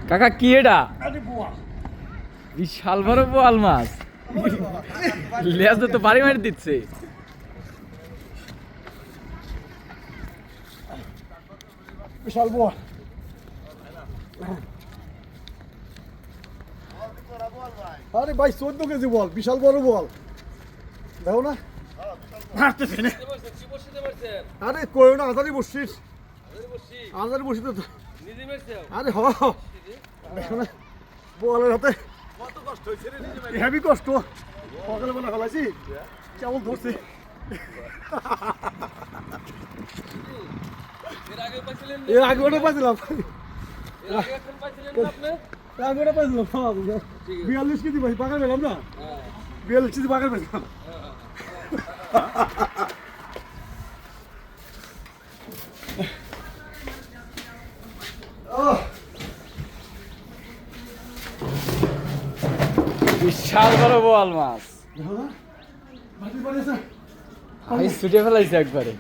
কাকা কি এটা? বিশাল বড় বোয়াল মাছ। লেজ তো বাড়ি মারি দিচ্ছে। বিশাল বোয়াল। আরে ভাই 14 কেজি বল, বিশাল বড় বল। দেখো না মারতেছে না। আরে কই না আজারি বসছিস? আজারি বসছি তো। আরে হ দেখো না বলের হাতে কত কষ্ট হয়েছে রে। হেভি কষ্ট। সকালে বেলা ফেলাইছি কেমন ধরছে। এর আগে ওটা পাইছিলাম। 42 কেজি ভাই পাকা পেলাম না। 42 কেজি পাকা পেলাম। বিশাল বড় বোয়াল মাছ। ছুটে ফেলাইছে একবারে।